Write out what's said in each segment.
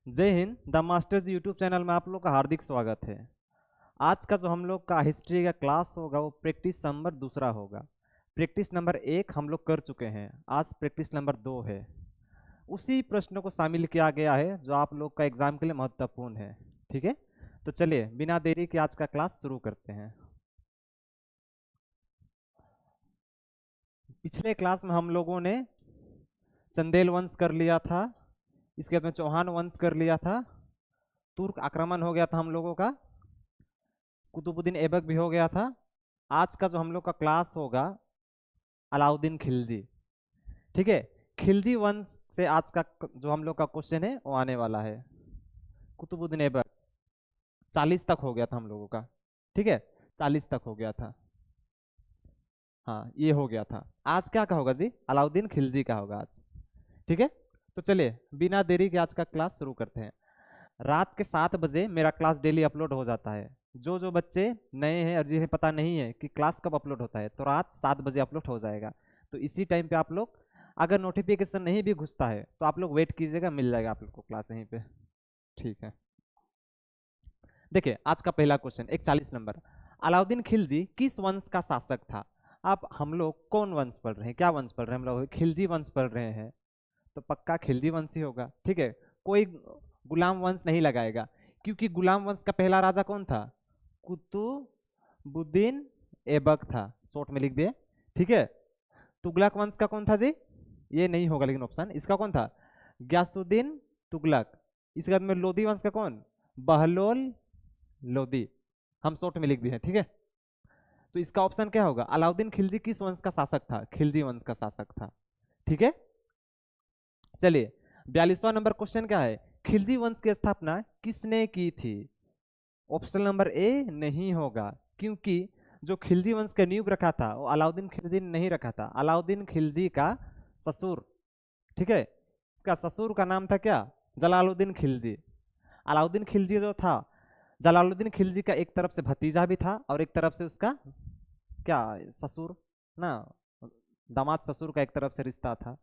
जय Hind. The masters YouTube channel में आप लोग का हार्दिक स्वागत है। आज का जो हम लोग का हिस्ट्री का क्लास होगा वो प्रैक्टिस नंबर दूसरा होगा। प्रैक्टिस नंबर 1 हम लोग कर चुके हैं, आज प्रैक्टिस नंबर 2 है। उसी प्रश्नों को शामिल किया गया है जो आप लोग का एग्जाम के लिए महत्वपूर्ण है। ठीक है, तो चलिए बिना देरी के आज का क्लास शुरू करते हैं। पिछले क्लास में हम लोगों ने चंदेल वंश कर लिया था, इसके बाद में चौहान वंश कर लिया था, तुर्क आक्रमण हो गया था हम लोगों का, कुतुबुद्दीन ऐबक भी हो गया था। आज का जो हम लोग का क्लास होगा अलाउद्दीन खिलजी। ठीक है, खिलजी वंश से आज का जो हम लोग का क्वेश्चन है वो आने वाला है। कुतुबुद्दीन ऐबक 40 तक हो गया था हम लोगों का। ठीक है, 40 तक हो गया था। हाँ, ये हो गया था। आज क्या का होगा जी? अलाउद्दीन खिलजी का होगा आज। ठीक है, तो चलिए बिना देरी के आज का क्लास शुरू करते हैं। रात के 7 बजे मेरा क्लास डेली अपलोड हो जाता है। जो जो बच्चे नए हैं और जिन्हें पता नहीं है कि क्लास कब अपलोड होता है, तो रात 7 बजे अपलोड हो जाएगा। तो इसी टाइम पे आप लोग, अगर नोटिफिकेशन नहीं भी घुसता है तो आप लोग वेट कीजिएगा, मिल जाएगा आप लोग को क्लास यहीं पे। ठीक है, देखिए आज का पहला क्वेश्चन 41 नंबर। अलाउद्दीन खिलजी किस वंश का शासक था? आप हम लोग कौन वंश पढ़ रहे हैं, क्या वंश पढ़ रहे हैं? हम लोग खिलजी वंश पढ़ रहे हैं, तो पक्का खिलजी वंश ही होगा। ठीक है, कोई गुलाम वंश नहीं लगाएगा, क्योंकि गुलाम वंश का पहला राजा कौन था? कुतुबुद्दीन ऐबक था, शॉर्ट में लिख दिए। ठीक है, तुगलक वंश का कौन था जी? ये नहीं होगा लेकिन ऑप्शन, इसका कौन था? गयासुद्दीन तुगलक। इसके बाद में लोदी वंश का कौन? बहलोल लोदी। हम शॉर्ट में लिख दिए हैं। ठीक है, तो इसका ऑप्शन क्या होगा? अलाउद्दीन खिलजी किस वंश का शासक था? खिलजी वंश का शासक था। ठीक है, चलिए 42वां नंबर क्वेश्चन क्या है? खिलजी वंश की स्थापना किसने की थी? ऑप्शन नंबर ए नहीं होगा, क्योंकि जो खिलजी वंश का नींव रखा था वो अलाउद्दीन खिलजी ने नहीं रखा था, अलाउद्दीन खिलजी का ससुर। ठीक है, इसका ससुर का नाम था क्या? जलालुद्दीन खिलजी। अलाउद्दीन खिलजी जो था, जलालुद्दीन खिलजी का एक तरफ से भतीजा भी था और एक तरफ से उसका क्या, ससुर ना, दामाद ससुर का एक तरफ से रिश्ता था,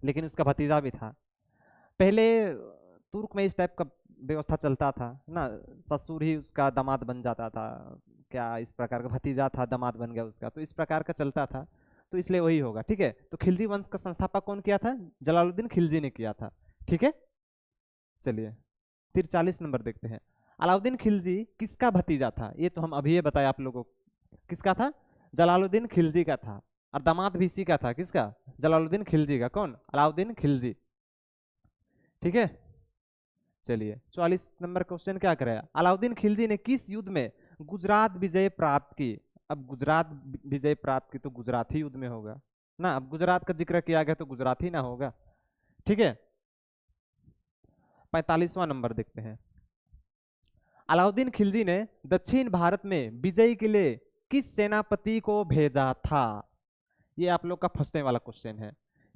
लेकिन उसका भतीजा भी था। पहले तुर्क में इस टाइप का व्यवस्था चलता था ना, ससुर ही उसका दामाद बन जाता था, क्या इस प्रकार का भतीजा था दामाद बन गया उसका, तो इस प्रकार का चलता था, तो इसलिए वही होगा। ठीक है, तो खिलजी वंश का संस्थापक कौन किया था? जलालुद्दीन खिलजी ने किया था। ठीक है, चलिए फिर 40 नंबर देखते हैं। अलाउद्दीन खिलजी किसका भतीजा था? ये तो हम अभी ये बताया आप लोगों को, किसका था? जलालुद्दीन खिलजी का था, और दामाद भी इसी का था। किसका? जलालुद्दीन खिलजी का। कौन? अलाउद्दीन खिलजी। ठीक है, चलिए 44 नंबर क्वेश्चन क्या करेगा? अलाउद्दीन खिलजी ने किस युद्ध में गुजरात विजय प्राप्त की? अब गुजरात विजय प्राप्त की तो गुजराती युद्ध में होगा ना, अब गुजरात का जिक्र किया गया तो गुजराती ना होगा। ठीक है, 45वां नंबर देखते हैं। अलाउद्दीन खिलजी ने दक्षिण भारत में विजय के लिए किस सेनापति को भेजा था? ये आप लोग का फंसने वाला क्वेश्चन है।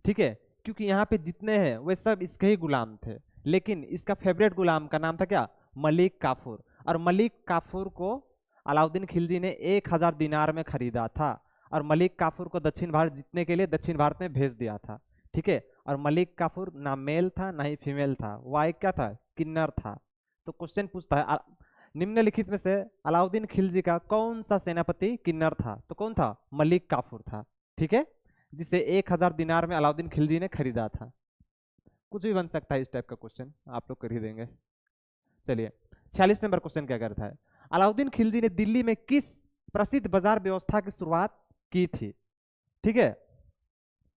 ठीक है, क्योंकि यहाँ पे जितने हैं वे सब इसके ही गुलाम थे, लेकिन इसका फेवरेट गुलाम का नाम था क्या? मलिक काफूर। और मलिक काफूर को अलाउद्दीन खिलजी ने 1000 दिनार में खरीदा था, और मलिक काफूर को दक्षिण भारत जीतने के लिए दक्षिण भारत में भेज दिया था। ठीक है, और मलिक काफूर ना मेल था ना ही फीमेल था, वह एक क्या था? किन्नर था। तो क्वेश्चन पूछता है निम्नलिखित में से अलाउद्दीन खिलजी का कौन सा सेनापति किन्नर था? तो कौन था? मलिक काफूर था। ठीक है, जिसे 1000 दिनार में अलाउद्दीन खिलजी ने खरीदा था। कुछ भी बन सकता है इस टाइप का क्वेश्चन, आप लोग कर ही देंगे। चलिए 46 नंबर क्वेश्चन क्या करता है? अलाउद्दीन खिलजी ने दिल्ली में किस प्रसिद्ध बाजार व्यवस्था की शुरुआत की थी? ठीक है,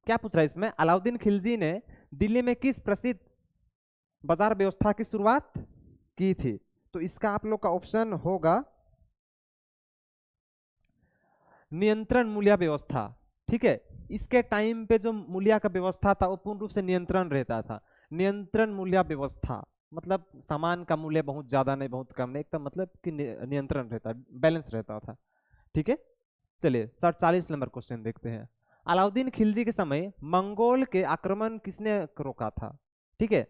क्या पूछ रहा है इसमें? अलाउद्दीन खिलजी ने दिल्ली में किस प्रसिद्ध बाजार व्यवस्था की शुरुआत की थी? तो इसका आप लोग का ऑप्शन होगा नियंत्रण मूल्य व्यवस्था। ठीक है, इसके टाइम पे जो मूल्य का व्यवस्था था वो पूर्ण रूप से नियंत्रण रहता था। नियंत्रण मूल्य व्यवस्था मतलब सामान का मूल्य बहुत ज्यादा नहीं बहुत कम नहीं, एकदम मतलब कि नियंत्रण रहता, बैलेंस रहता था। ठीक है, चलिए 47 नंबर क्वेश्चन देखते हैं। अलाउद्दीन खिलजी के समय मंगोल के आक्रमण किसने रोका था? ठीक है,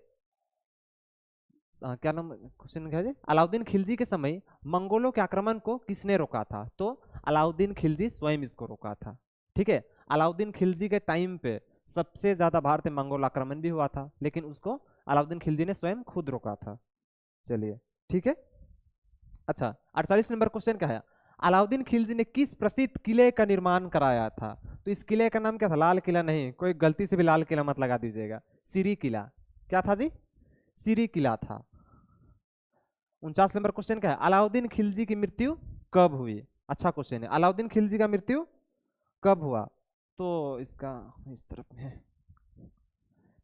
क्या नाम क्वेश्चन क्या है? अलाउद्दीन खिलजी के समय मंगोलों के आक्रमण को किसने रोका था? तो अलाउद्दीन खिलजी स्वयं इसको रोका था। ठीक है, अलाउद्दीन खिलजी के टाइम पे सबसे ज्यादा भारत में मंगोल आक्रमण भी हुआ था, लेकिन उसको अलाउद्दीन खिलजी ने स्वयं खुद रोका था। चलिए ठीक है। अच्छा 48 नंबर क्वेश्चन क्या है, अलाउद्दीन खिलजी ने किस प्रसिद्ध किले का निर्माण कराया था? तो इस किले का नाम क्या था? लाल किला नहीं, कोई गलती से भी लाल किला मत लगा दीजिएगा, सीरी किला। क्या था जी? सीरी किला था। 49 नंबर क्वेश्चन क्या है, अलाउद्दीन खिलजी की मृत्यु कब हुई? अच्छा क्वेश्चन है, अलाउद्दीन खिलजी का मृत्यु कब हुआ? तो इसका इस तरफ में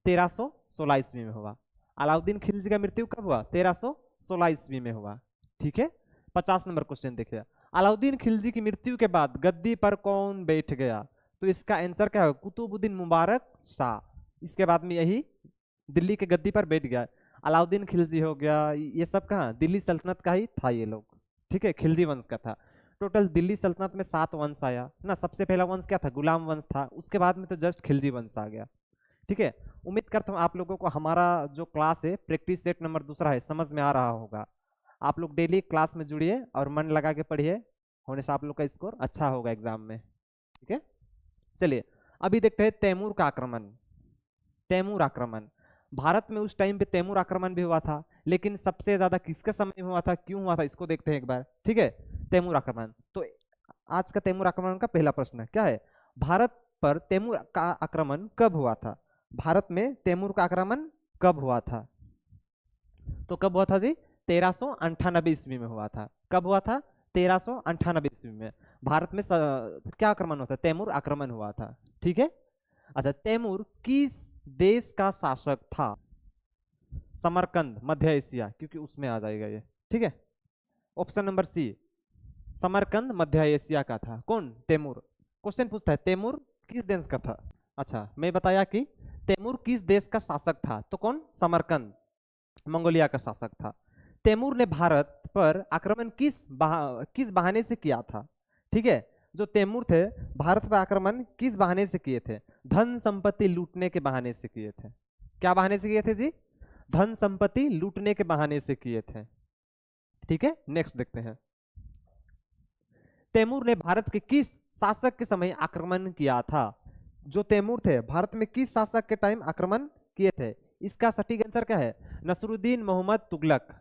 1316 ईस्वी में हुआ। अलाउद्दीन खिलजी का मृत्यु कब हुआ? 1316 ईस्वी में हुआ। ठीक है। 50 नंबर क्वेश्चन देखिए, अलाउद्दीन खिलजी की मृत्यु के बाद गद्दी पर कौन बैठ गया? तो इसका आंसर क्या है? कुतुबुद्दीन मुबारक शाह। इसके बाद में यही दिल्ली के गद्दी पर बैठ गया। अलाउद्दीन खिलजी हो गया, ये सब कहाँ? दिल्ली सल्तनत का ही था ये लोग। ठीक है, खिलजी वंश का था। टोटल दिल्ली सल्तनत में 7 वंश आया ना। सबसे पहला वंश क्या था? गुलाम वंश था। उसके बाद में तो जस्ट खिलजी वंश आ गया। ठीक है। उम्मीद करता हूँ आप लोगों को हमारा जो क्लास है प्रैक्टिस सेट नंबर 2 है समझ में आ रहा होगा। आप लोग डेली क्लास में जुड़िए और मन लगा के पढ़िए, होने से आप लोग का स्कोर अच्छा होगा एग्जाम में। ठीक है। चलिए अभी देखते हैं तैमूर का आक्रमण। तैमूर आक्रमण, भारत में उस टाइम पे तैमूर आक्रमण भी हुआ था, लेकिन सबसे ज्यादा किसके समय में हुआ था, क्यों हुआ था, इसको देखते हैं एक बार। ठीक है, तैमूर आक्रमण। तो आज का तैमूर आक्रमण का पहला प्रश्न क्या है? भारत पर तैमूर का आक्रमण कब हुआ था? भारत में तैमूर का आक्रमण कब हुआ था? तो कब हुआ था जी? 1398 ईस्वी में हुआ था। कब हुआ था? 1398 ईस्वी में भारत में क्या आक्रमण हुआ था? तैमूर आक्रमण हुआ था। ठीक है। अच्छा, तैमूर किस देश का शासक था? समरकंद, मध्य एशिया, क्योंकि उसमें आ जाएगा ये। ठीक है। ऑप्शन नंबर सी, समरकंद मध्य एशिया का था। कौन? तैमूर। क्वेश्चन पूछता है तैमूर किस देश का था। अच्छा, मैं बताया कि तैमूर किस देश का शासक था, तो कौन? समरकंद, मंगोलिया का शासक था। तैमूर ने भारत पर आक्रमण किस बहाने से किया था? ठीक है, जो तैमूर थे भारत पर आक्रमण किस बहाने से किए थे? धन संपत्ति लूटने के बहाने से किए थे। क्या बहाने से किए थे जी? धन संपत्ति लूटने के बहाने से किए थे। ठीक है, नेक्स्ट देखते हैं। तैमूर ने भारत के किस शासक के समय आक्रमण किया था? जो तैमूर थे भारत में किस शासक के टाइम आक्रमण किए थे? इसका सटीक आंसर क्या है? नसरुद्दीन मोहम्मद तुगलक।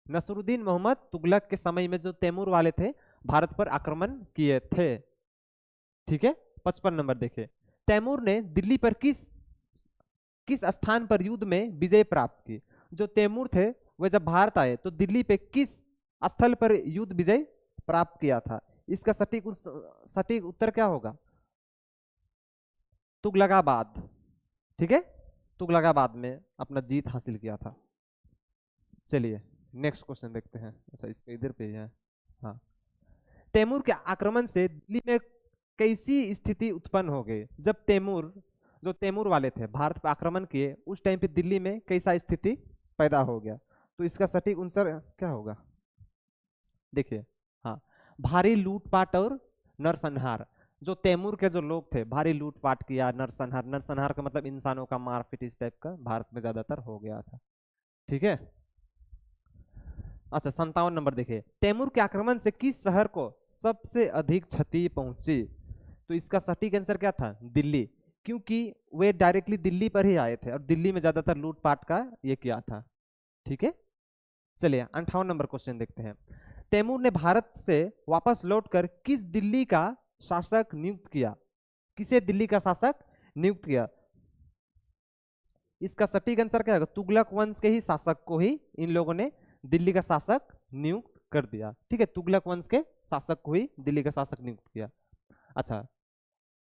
नसरुद्दीन मोहम्मद तुगलक के समय में जो तैमूर वाले थे भारत पर आक्रमण किए थे। ठीक है। 55 नंबर देखे, तैमूर ने दिल्ली पर किस किस स्थान पर युद्ध में विजय प्राप्त की? जो तैमूर थे वे जब भारत आए तो दिल्ली पे किस स्थल पर युद्ध विजय प्राप्त किया था? इसका सटीक उत्तर क्या होगा? तुगलकाबाद। ठीक है, तुगलकाबाद में अपना जीत हासिल किया था। चलिए नेक्स्ट क्वेश्चन देखते हैं। अच्छा, इसके इधर पे ही है। हाँ, तैमूर के आक्रमण से दिल्ली में कैसी स्थिति उत्पन्न हो गई? जब जो तैमूर वाले थे भारत पर आक्रमण किए उस टाइम पे दिल्ली में कैसा स्थिति पैदा हो गया? तो इसका सटीक आंसर क्या होगा? देखिए, हाँ, भारी लूटपाट और नरसंहार। जो तैमूर के जो लोग थे भारी लूटपाट किया, नरसंहार, नरसंहार का मतलब इंसानों का मारपीट इस टाइप का भारत में ज्यादातर हो गया था। ठीक है। अच्छा 57 नंबर देखिए, तैमूर के आक्रमण से किस शहर को सबसे अधिक क्षति पहुंची? तो इसका सटीक आंसर क्या था? दिल्ली, क्योंकि वे डायरेक्टली दिल्ली पर ही आए थे और दिल्ली में ज्यादातर लूटपाट का ये किया था। ठीक है। चलिए 58 नंबर क्वेश्चन देखते हैं। तैमूर ने भारत से वापस लौटकर किस दिल्ली का शासक नियुक्त किया? किसे दिल्ली का शासक नियुक्त किया? इसका सटीक आंसर क्या होगा? तुगलक वंश के ही शासक को ही इन लोगों ने दिल्ली का शासक नियुक्त कर दिया। ठीक है, तुगलक वंश के शासक को ही दिल्ली का शासक नियुक्त किया। अच्छा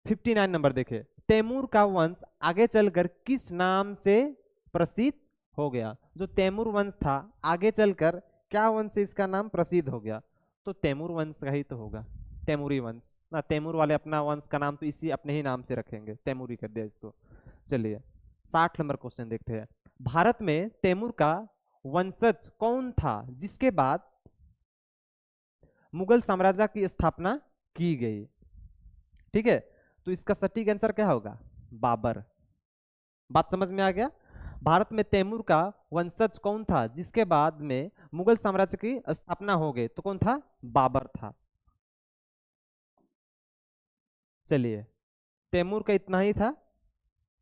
59 नंबर देखे, तैमूर का वंश आगे चलकर किस नाम से प्रसिद्ध हो गया? जो तैमूर वंश था आगे चलकर क्या वंश से इसका नाम प्रसिद्ध हो गया? तो तैमूर वंश का ही तो होगा, तैमूरी वंश ना। तैमूर वाले अपना वंश का नाम तो इसी अपने ही नाम से रखेंगे, तैमूरी कर दिया इसको। चलिए 60 नंबर क्वेश्चन देखते हैं। भारत में तैमूर का वंशज कौन था जिसके बाद मुगल साम्राज्य की स्थापना की गई? ठीक है, तो इसका सटीक आंसर क्या होगा? बाबर। बात समझ में आ गया? भारत में तैमूर का वंशज कौन था जिसके बाद में मुगल साम्राज्य की स्थापना हो गई? तो कौन था? बाबर था। चलिए, तैमूर का इतना ही था।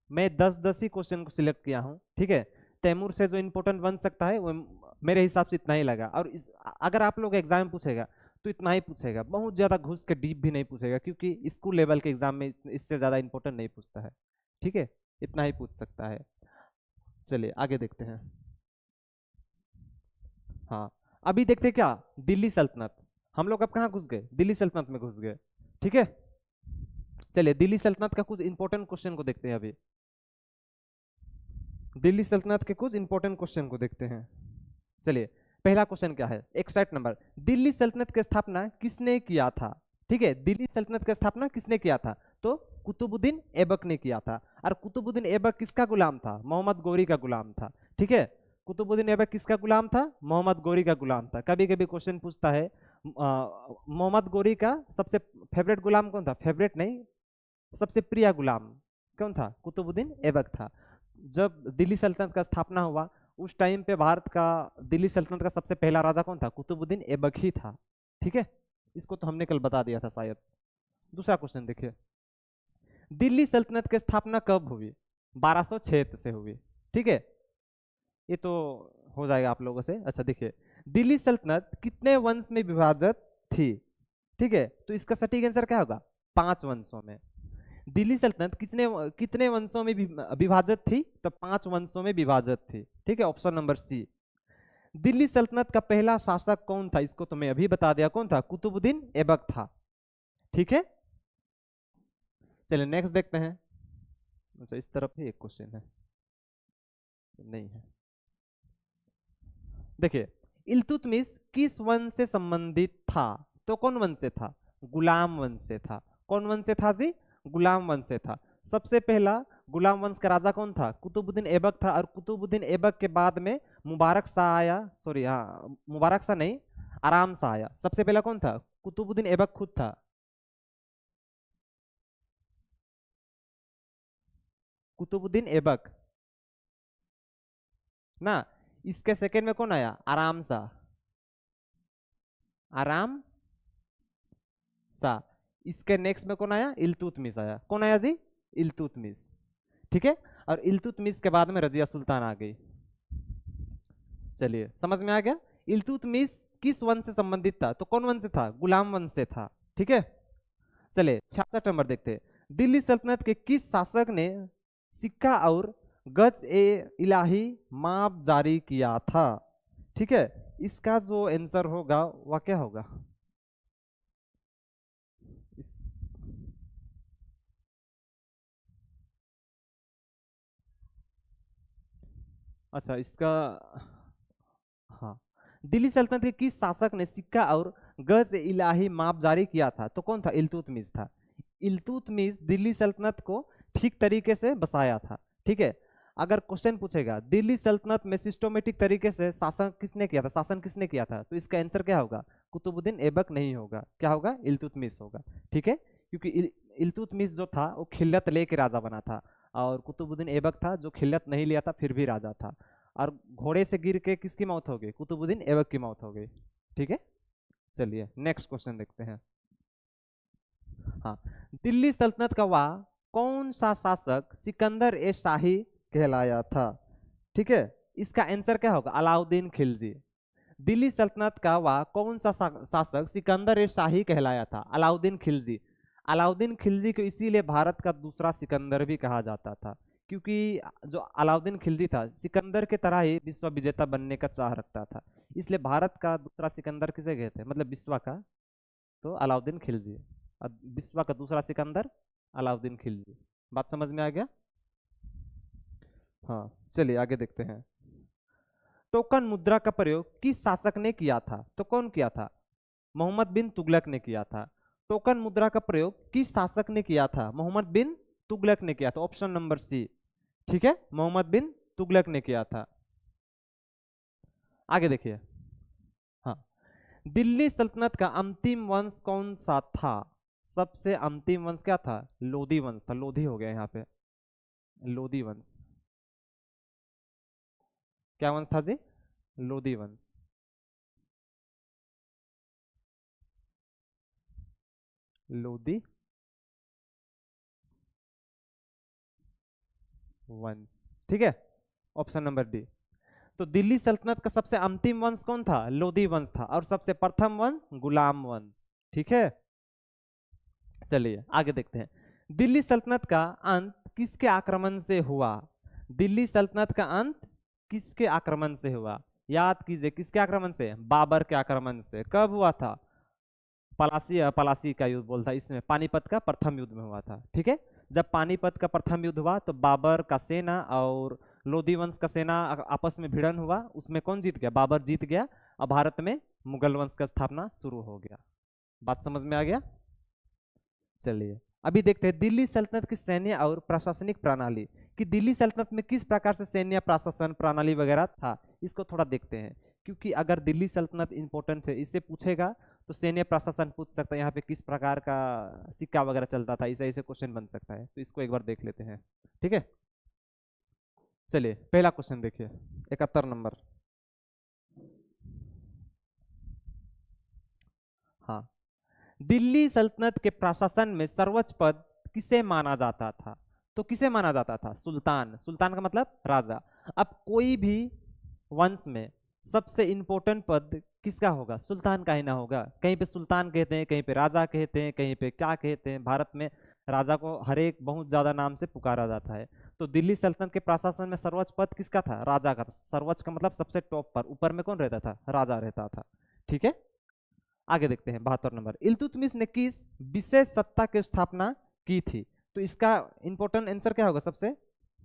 मैं 10-10 ही क्वेश्चन को सिलेक्ट किया हूं। ठीक है, तैमूर से जो इम्पोर्टेंट बन सकता है वो मेरे हिसाब से इतना ही लगा। और अगर आप लोग एग्जाम में पूछेगा तो इतना ही पूछेगा, बहुत ज्यादा घुस के डीप भी नहीं पूछेगा, क्योंकि स्कूल लेवल के एग्जाम में इससे ज्यादा इंपॉर्टेंट नहीं पूछता है। ठीक है, इतना ही पूछ सकता है। चलिए आगे देखते हैं। हाँ, अभी देखते हैं क्या, दिल्ली सल्तनत। हम लोग अब कहाँ घुस गए, दिल्ली सल्तनत में घुस गए। ठीक है, चलिए दिल्ली सल्तनत का कुछ इंपॉर्टेंट क्वेश्चन को देखते हैं। अभी दिल्ली सल्तनत के कुछ इंपॉर्टेंट क्वेश्चन को देखते हैं। चलिए, पहला क्वेश्चन क्या है, 61 नंबर, दिल्ली सल्तनत की स्थापना किसने किया था? ठीक है, दिल्ली सल्तनत की स्थापना किसने किया था? तो कुतुबुद्दीन ऐबक ने किया था। और कुतुबुद्दीन ऐबक किसका गुलाम था? मोहम्मद गौरी का गुलाम था। ठीक है, कुतुबुद्दीन ऐबक किसका गुलाम था? मोहम्मद गौरी का गुलाम था। कभी कभी क्वेश्चन पूछता है मोहम्मद गौरी का सबसे फेवरेट गुलाम कौन था? फेवरेट नहीं, सबसे प्रिय गुलाम कौन था? कुतुबुद्दीन ऐबक था। जब दिल्ली सल्तनत का स्थापना हुआ उस टाइम पे भारत का दिल्ली सल्तनत का सबसे पहला राजा कौन था? कुतुबुद्दीन ऐबक ही था। ठीक है, इसको तो हमने कल बता दिया था शायद। दूसरा क्वेश्चन देखिए, दिल्ली सल्तनत की स्थापना कब हुई? 1206 से हुई। ठीक है, ये तो हो जाएगा आप लोगों से। अच्छा देखिए, दिल्ली सल्तनत कितने वंश में विभाजित थी? ठीक है, तो इसका सटीक आंसर क्या होगा? 5 वंशों में। दिल्ली सल्तनत कितने कितने वंशों में विभाजित थी? तो 5 वंशों में विभाजित थी। ठीक है, ऑप्शन नंबर सी। दिल्ली सल्तनत का पहला शासक कौन था? इसको तो मैं अभी बता दिया, कौन था? कुतुबुद्दीन ऐबक था। ठीक है, चलिए नेक्स्ट देखते हैं। अच्छा, इस तरफ ही एक क्वेश्चन है, नहीं है। देखिए, इल्तुतमिश किस वंश से संबंधित था? तो कौन वंश से था? गुलाम वंश से था। कौन वंश से था जी? गुलाम वंश से था। सबसे पहला गुलाम वंश का राजा कौन था? कुतुबुद्दीन ऐबक था। और कुतुबुद्दीन ऐबक के बाद में मुबारक शाह आया, सॉरी हाँ, मुबारक शाह नहीं, आराम शाह आया। सबसे पहला कौन था? कुतुबुद्दीन ऐबक खुद था। कुतुबुद्दीन ऐबक ना, इसके सेकंड में कौन आया? आराम शाह। आराम शाह। इसके नेक्स्ट में कौन आया? इल्तुतमिश आया। कौन आया जी? इल्तुतमिश। ठीक है, और इल्तुतमिश के बाद में रजिया सुल्तान आ गई। चलिए समझ में आ गया। इल्तुतमिश किस वंश से संबंधित था? तो कौन वंश से था? गुलाम वंश से था। ठीक है, चलिए 66 नंबर देखते हैं। दिल्ली सल्तनत के किस शासक ने सिक्का और गज ए इलाही माप जारी किया था? ठीक है, इसका जो आंसर होगा वह क्या होगा? इस अच्छा, इसका हाँ, दिल्ली सल्तनत के किस शासक ने सिक्का और गज इलाही माप जारी किया था? तो कौन था? इल्तुतमिश था। इल्तुतमिश दिल्ली सल्तनत को ठीक तरीके से बसाया था। ठीक है, अगर क्वेश्चन पूछेगा दिल्ली सल्तनत में सिस्टोमेटिक तरीके से शासन किसने किया था, शासन किसने किया था, तो इसका आंसर क्या होगा? कुतुबुद्दीन ऐबक नहीं होगा, क्या होगा? इल्तुतमिश होगा। ठीक है, क्योंकि इल्तुतमिश जो था वो खिल्लत लेके राजा बना था, और कुतुबुद्दीन ऐबक था जो खिल्लत नहीं लिया था फिर भी राजा था। और घोड़े से गिर के किसकी मौत हो गई? कुतुबुद्दीन ऐबक की मौत हो गई। ठीक है, चलिए नेक्स्ट क्वेश्चन देखते हैं। हाँ, दिल्ली सल्तनत का वह कौन सा शासक सिकंदर ए शाही कहलाया था? ठीक है, इसका आंसर क्या होगा? अलाउद्दीन खिलजी। दिल्ली सल्तनत का वह कौन सा शासक सिकंदर ए शाही कहलाया था? अलाउद्दीन खिलजी। अलाउद्दीन खिलजी को इसीलिए भारत का दूसरा सिकंदर भी कहा जाता था, क्योंकि जो अलाउद्दीन खिलजी था सिकंदर के तरह ही विश्व विजेता बनने का चाह रखता था। इसलिए भारत का दूसरा सिकंदर किसे कहते हैं, मतलब विश्व का? तो अलाउद्दीन खिलजी। अब विश्व का दूसरा सिकंदर अलाउद्दीन खिलजी। बात समझ में आ गया? हाँ, चलिए आगे देखते हैं। टोकन मुद्रा का प्रयोग किस शासक ने किया था? तो कौन किया था? मोहम्मद बिन तुगलक ने किया था। टोकन मुद्रा का प्रयोग किस शासक ने किया था? मोहम्मद बिन तुगलक ने किया था। Option number C. ठीक है, मोहम्मद बिन तुगलक ने किया था। आगे देखिए। हाँ, दिल्ली सल्तनत का अंतिम वंश कौन सा था? सबसे अंतिम वंश क्या था? लोधी वंश था। लोधी हो गया यहाँ पे, लोधी वंश। क्या वंश था जी? लोधी वंश। लोधी वंश। ठीक है, ऑप्शन नंबर डी। तो दिल्ली सल्तनत का सबसे अंतिम वंश कौन था? लोधी वंश था। और सबसे प्रथम वंश गुलाम वंश। ठीक है, चलिए आगे देखते हैं। दिल्ली सल्तनत का अंत किसके आक्रमण से हुआ? दिल्ली सल्तनत का अंत किसके आक्रमण से हुआ? याद कीजिए, किसके आक्रमण से? बाबर के आक्रमण से। कब हुआ था? पलासी का युद्ध बोलता है इसमें, पानीपत का प्रथम युद्ध में हुआ था। ठीक है, जब पानीपत का प्रथम युद्ध हुआ तो बाबर का सेना और लोधी वंश का सेना आपस में भिड़न हुआ। उसमें कौन जीत गया? बाबर जीत गया और भारत में मुगल वंश का स्थापना शुरू हो गया। बात समझ में आ गया? चलिए अभी देखते हैं दिल्ली सल्तनत की सैन्य और प्रशासनिक प्रणाली, कि दिल्ली सल्तनत में किस प्रकार से सैन्य प्रशासन प्रणाली वगैरह था, इसको थोड़ा देखते हैं। क्योंकि अगर दिल्ली सल्तनत इंपॉर्टेंट है, इससे पूछेगा तो सैन्य प्रशासन पूछ सकता है, यहाँ पे किस प्रकार का सिक्का वगैरह चलता था, ऐसे ऐसे क्वेश्चन बन सकता है। तो इसको एक बार देख लेते हैं। ठीक है, चलिए पहला क्वेश्चन देखिए 71 नंबर। हाँ, दिल्ली सल्तनत के प्रशासन में सर्वोच्च पद किसे माना जाता था? तो किसे माना जाता था? सुल्तान। सुल्तान का मतलब राजा। अब कोई भी वंश में सबसे इंपॉर्टेंट पद किसका होगा? सुल्तान का ही ना होगा। कहीं पे सुल्तान कहते हैं, कहीं पे राजा कहते हैं, कहीं पे क्या कहते हैं। भारत में राजा को हर एक बहुत ज्यादा नाम से पुकारा जाता है। तो दिल्ली सल्तनत के प्रशासन में सर्वोच्च पद किसका था? राजा का था। सर्वोच्च का मतलब सबसे टॉप पर, ऊपर में कौन रहता था? राजा रहता था। ठीक है, आगे देखते हैं 72 नंबर। इल्तुतमिश ने किस विशेष सत्ता की स्थापना की थी? तो इसका इंपॉर्टेंट आंसर क्या होगा? सबसे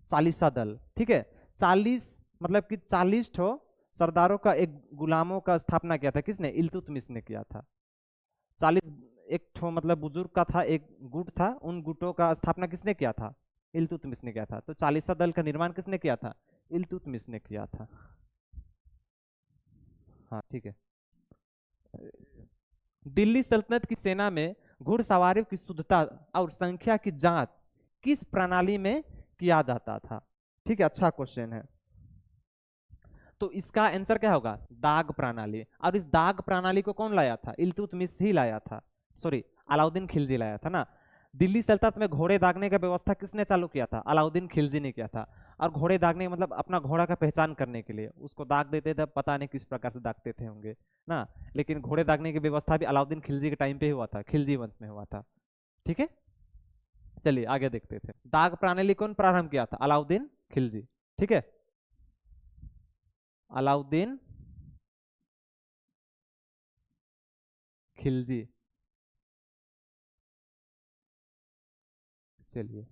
40सा दल। ठीक है, 40 मतलब कि 40 ठो सरदारों का एक गुलामों का स्थापना किया था। किसने? इल्तुतमिश ने किया था। 40 एक ठो मतलब बुजुर्ग का था, एक गुट था, उन गुटों का स्थापना किसने किया था? इल्तुतमिश ने किया था। तो 40सा दल का निर्माण किसने किया था? इल्तुतमिश ने किया था। हाँ ठीक है। दिल्ली सल्तनत की सेना में घुड़सवारियों की शुद्धता और संख्या की जांच किस प्रणाली में किया जाता था? ठीक है, अच्छा क्वेश्चन है। तो इसका आंसर क्या होगा? दाग प्रणाली। और इस दाग प्रणाली को कौन लाया था? इल्तुतमिश ही लाया था, सॉरी अलाउद्दीन खिलजी लाया था ना। दिल्ली सल्तनत में घोड़े दागने का व्यवस्था किसने चालू किया था? अलाउद्दीन खिलजी ने किया था। और घोड़े दागने मतलब अपना घोड़ा का पहचान करने के लिए उसको दाग देते थे, पता नहीं किस प्रकार से दागते थे होंगे ना। लेकिन घोड़े दागने की व्यवस्था भी अलाउद्दीन खिलजी के टाइम पे हुआ था, खिलजी वंश में हुआ था। ठीक है, चलिए आगे देखते थे। दाग प्रणाली कौन प्रारंभ किया था? अलाउद्दीन खिलजी। ठीक है, अलाउद्दीन खिलजी। चलिए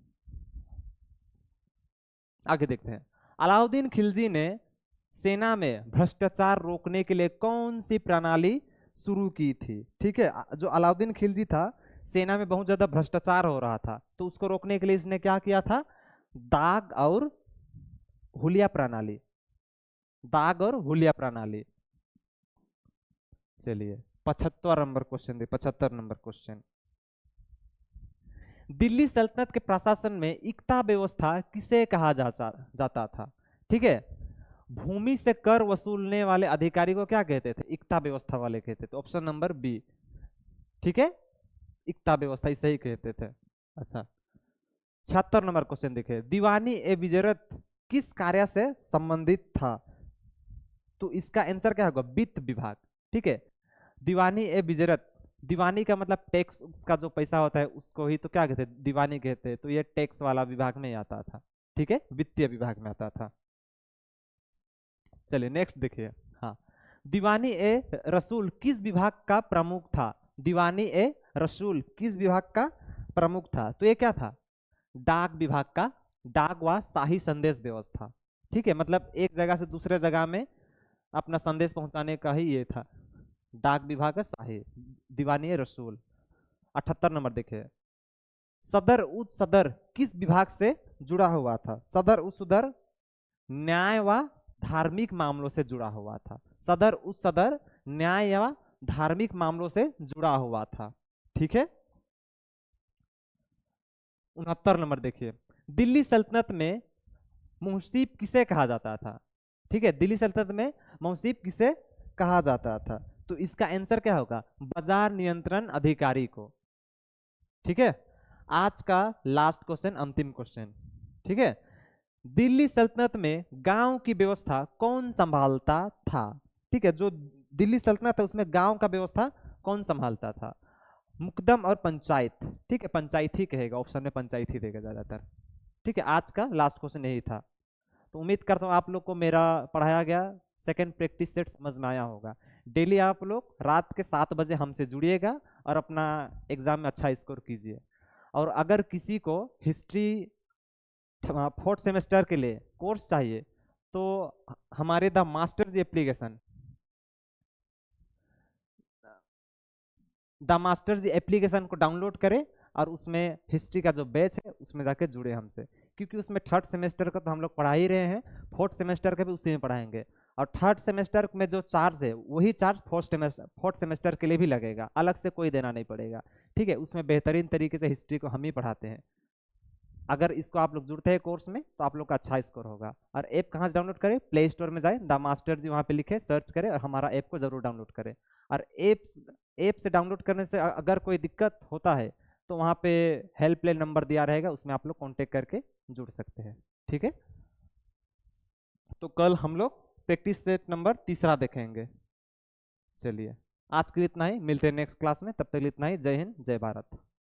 आगे देखते हैं। अलाउद्दीन खिलजी ने सेना में भ्रष्टाचार रोकने के लिए कौन सी प्रणाली शुरू की थी? ठीक है, जो अलाउद्दीन खिलजी था, सेना में बहुत ज्यादा भ्रष्टाचार हो रहा था, तो उसको रोकने के लिए इसने क्या किया था? दाग और हुलिया प्रणाली। दाग और हुलिया प्रणाली। चलिए 75 नंबर क्वेश्चन दे, 75 नंबर क्वेश्चन। दिल्ली सल्तनत के प्रशासन में इक्ता व्यवस्था किसे कहा जाता था? ठीक है, भूमि से कर वसूलने वाले अधिकारी को क्या कहते थे? इक्ता व्यवस्था वाले कहते थे। Option number B. ठीक है, इक्ता व्यवस्था इसे ही कहते थे। अच्छा, 76 नंबर क्वेश्चन देखिए। दीवानी ए विजरत किस कार्य से संबंधित था? तो इसका आंसर क्या होगा? वित्त विभाग। ठीक है, दीवानी ए विजरत, दीवानी का मतलब टैक्स, उसका जो पैसा होता है उसको ही तो क्या कहते हैं? दीवानी कहते हैं। तो ये टैक्स वाला विभाग में आता था। ठीक है, वित्तीय विभाग में आता था। चलिए नेक्स्ट देखिए। हाँ, दीवानी ए रसूल किस विभाग का प्रमुख था? दीवानी ए रसूल किस विभाग का प्रमुख था? तो ये क्या था? डाक विभाग का, डाक व शाही संदेश व्यवस्था। ठीक है, मतलब एक जगह से दूसरे जगह में अपना संदेश पहुंचाने का ही ये था। डाक विभाग का शाही, दीवानी ए रसूल। 78 नंबर देखिए। सदर उच्च सदर किस विभाग से जुड़ा हुआ था? सदर उच्च सदर न्याय व धार्मिक मामलों से जुड़ा हुआ था। सदर उच्च सदर न्याय व धार्मिक मामलों से जुड़ा हुआ था। ठीक है, 69 नंबर देखिए। दिल्ली सल्तनत में मुंशीब किसे कहा जाता था? ठीक है, दिल्ली सल्तनत में मुंशीब किसे कहा जाता था? तो इसका आंसर क्या होगा? बाजार नियंत्रण अधिकारी को। ठीक है, आज का लास्ट क्वेश्चन, अंतिम क्वेश्चन। ठीक है, दिल्ली सल्तनत में गांव की व्यवस्था कौन संभालता था? ठीक है, जो दिल्ली सल्तनत है उसमें गांव का व्यवस्था कौन संभालता था? मुकदम और पंचायत। ठीक है, पंचायत ही कहेगा, ऑप्शन में पंचायत ही देगा ज्यादातर। ठीक है, आज का लास्ट क्वेश्चन यही था। तो उम्मीद करता हूँ आप लोग को मेरा पढ़ाया गया सेकंड प्रैक्टिस सेट समझ में आया होगा। डेली आप लोग रात के 7 बजे हमसे जुड़िएगा और अपना एग्जाम में अच्छा स्कोर कीजिए। और अगर किसी को हिस्ट्री 4th सेमेस्टर के लिए कोर्स चाहिए तो हमारे the masters application, the masters application को डाउनलोड करें और उसमें हिस्ट्री का जो बैच है उसमें जाके जुड़े हमसे, क्योंकि उसमें 3rd सेमेस्टर का तो हम लोग पढ़ा ही रहे हैं, 4th सेमेस्टर का भी उसी में पढ़ाएंगे। और 3rd सेमेस्टर में जो चार्ज है वही चार्ज 4th सेमेस्टर के लिए भी लगेगा, अलग से कोई देना नहीं पड़ेगा। ठीक है, उसमें बेहतरीन तरीके से हिस्ट्री को हम ही पढ़ाते हैं। अगर इसको आप लोग जुड़ते हैं कोर्स में तो आप लोग का अच्छा स्कोर होगा। और ऐप कहाँ से डाउनलोड करें? प्ले स्टोर में जाए, द मास्टर जी वहाँ पे लिखे, सर्च करें और हमारा ऐप को जरूर डाउनलोड करें। और ऐप से डाउनलोड करने से अगर कोई दिक्कत होता है तो वहाँ पे हेल्पलाइन नंबर दिया रहेगा, उसमें आप लोग कॉन्टेक्ट करके जुड़ सकते हैं। ठीक है, तो कल हम लोग प्रैक्टिस सेट नंबर 3 देखेंगे। चलिए, आज के लिए इतना ही, मिलते हैं नेक्स्ट क्लास में, तब तक के लिए इतना ही। जय हिंद, जय भारत।